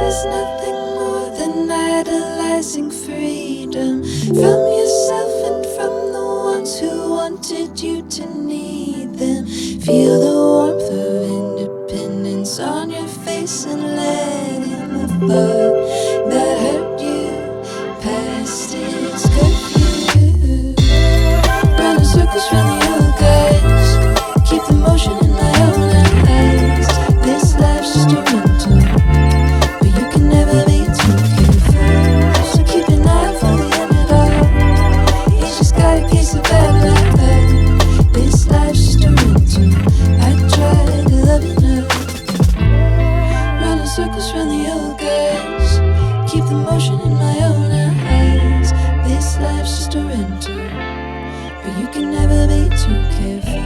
is nothing more than idolizing freedom from yourself and from the ones who wanted you to need them. Feel the warmth of independence on your face and letting the bug that hurt you past its curfew. Running circles round the old guys, keep the motion in my own eyes. This life's just a rental, but you can never be too careful. So keep an eye out for the end of it all. You just got a case of bad luck. This life's just a rental. I try to love you now. Running circles round the old guys, keep the motion in my own eyes. This life's just a rental, but you can never be too careful.